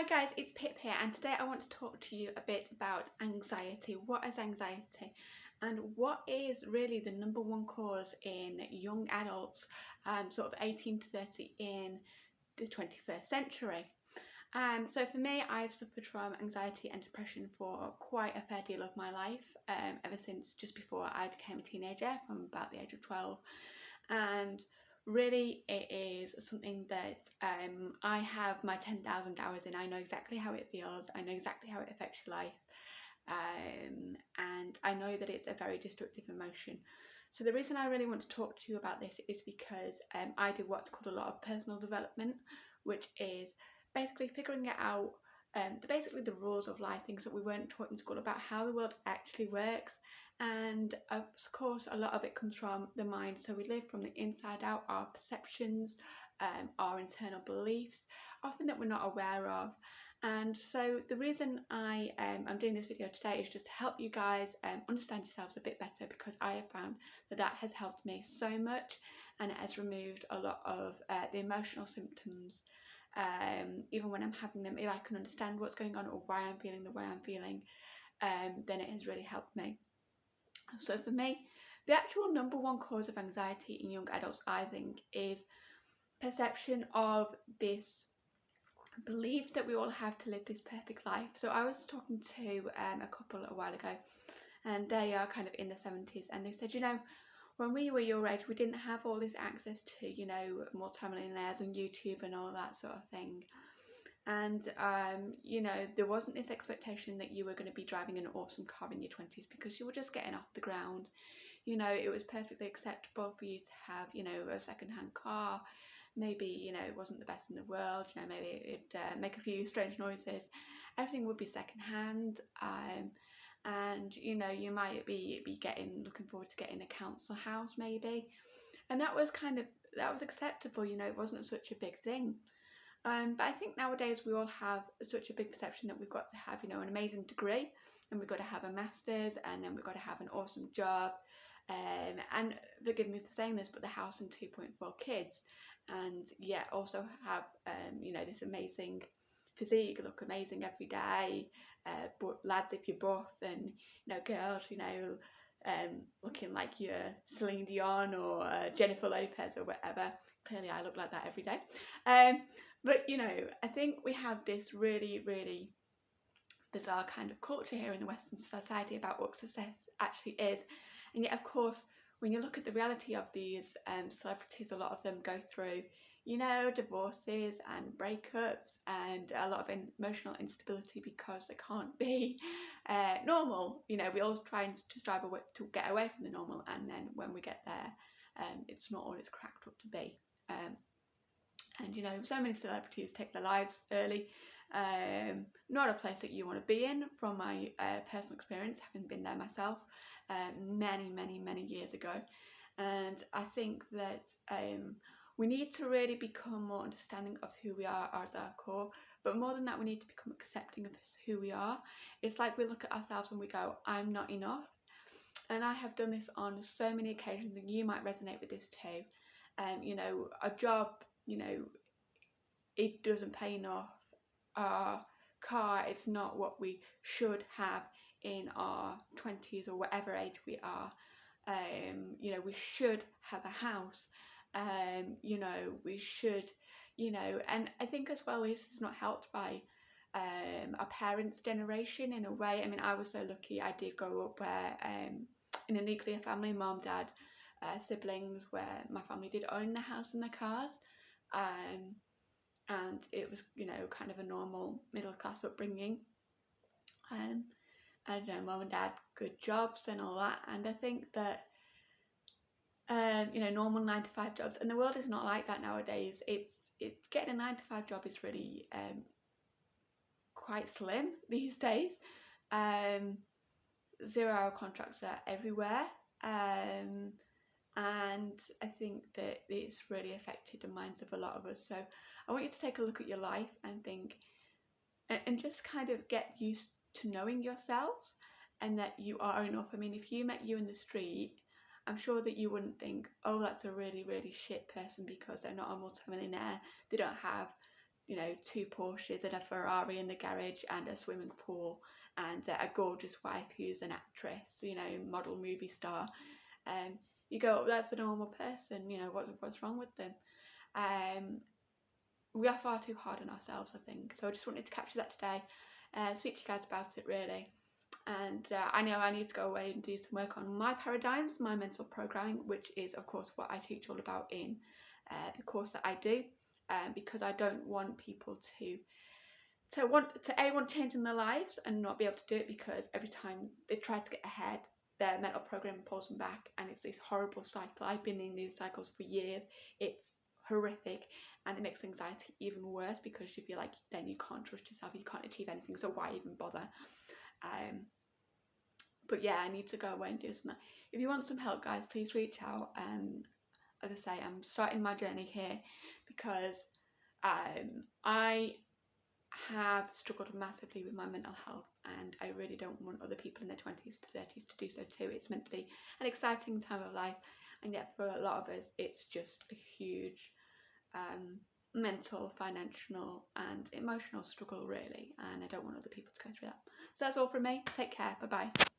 Hi guys, it's Pip here, and today I want to talk to you a bit about anxiety. What is anxiety, and what is really the number one cause in young adults, sort of 18 to 30 in the 21st century? So for me, I've suffered from anxiety and depression for quite a fair deal of my life, ever since just before I became a teenager, from about the age of 12. And really it is something that I have my 10,000 hours in. I know exactly how it feels, I know exactly how it affects your life, and I know that it's a very destructive emotion. So the reason I really want to talk to you about this is because I do what's called a lot of personal development, which is basically figuring it out, basically the rules of life, things that we weren't taught in school about how the world actually works. And of course a lot of it comes from the mind, so we live from the inside out, our perceptions, our internal beliefs, often that we're not aware of. And so the reason I'm doing this video today is just to help you guys understand yourselves a bit better, because I have found that has helped me so much, and it has removed a lot of the emotional symptoms. Even when I'm having them, if I can understand what's going on or why I'm feeling the way I'm feeling, then it has really helped me. So for me, the actual number one cause of anxiety in young adults, I think, is perception of this belief that we all have to live this perfect life. So I was talking to a couple a while ago, and they are kind of in their 70s, and they said, when we were your age, we didn't have all this access to, multi-millionaires and YouTube and all that sort of thing. And there wasn't this expectation that you were going to be driving an awesome car in your 20s, because you were just getting off the ground. It was perfectly acceptable for you to have, a second-hand car. Maybe, it wasn't the best in the world, maybe it'd make a few strange noises. Everything would be second-hand. And you might be looking forward to getting a council house maybe, and that was acceptable. It wasn't such a big thing. But I think nowadays we all have such a big perception that we've got to have, an amazing degree, and we've got to have a master's, and then we've got to have an awesome job, and forgive me for saying this, but the house and 2.4 kids, and yet also have this amazing physique, look amazing every day, but lads if you're buff, and girls looking like you're Celine Dion or Jennifer Lopez or whatever. Clearly I look like that every day. But I think we have this really, really bizarre kind of culture here in the Western society about what success actually is. And yet, of course, when you look at the reality of these celebrities, a lot of them go through, divorces and breakups and a lot of emotional instability because they can't be normal. We all try to strive to get away from the normal, and then when we get there, it's not all it's cracked up to be. And so many celebrities take their lives early. Not a place that you want to be in, from my personal experience, having been there myself many years ago. And I think that we need to really become more understanding of who we are as our core, but more than that, we need to become accepting of who we are. It's like we look at ourselves and we go, I'm not enough. And I have done this on so many occasions, and you might resonate with this too. A job, it doesn't pay enough. Our car is not what we should have in our 20s or whatever age we are. We should have a house. We should, and I think as well, this is not helped by our parents' generation in a way. I mean, I was so lucky. I did grow up where in a nuclear family, mom, dad, siblings, where my family did own the house and the cars. And it was, kind of a normal middle class upbringing. And mum and dad, good jobs and all that. And I think that, normal 9-to-5 jobs, and the world is not like that nowadays. It's getting a 9-to-5 job is really quite slim these days. 0-hour contracts are everywhere. And I think that it's really affected the minds of a lot of us. So I want you to take a look at your life and think, and just kind of get used to knowing yourself, and that you are enough. I mean, if you met you in the street, I'm sure that you wouldn't think, oh, that's a really, really shit person because they're not a multimillionaire, they don't have, you know, 2 Porsches and a Ferrari in the garage and a swimming pool and a gorgeous wife who's an actress, you know, model, movie star. You go, that's a normal person, you know, what's wrong with them? We are far too hard on ourselves, I think. So I just wanted to capture that today, speak to you guys about it really. And I know I need to go away and do some work on my paradigms, my mental programming, which is of course what I teach all about in the course that I do, because I don't want people to want change in their lives and not be able to do it, because every time they try to get ahead, their mental programming pulls them back, and it's this horrible cycle. I've been in these cycles for years. It's horrific, and it makes anxiety even worse, because you feel like then you can't trust yourself, you can't achieve anything, so why even bother? But yeah, I need to go away and do something. If you want some help, guys, please reach out. As I say, I'm starting my journey here because I have struggled massively with my mental health, and I really don't want other people in their 20s to 30s to do so too. It's meant to be an exciting time of life, and yet for a lot of us it's just a huge mental, financial and emotional struggle really, and I don't want other people to go through that. So that's all from me. Take care. Bye bye.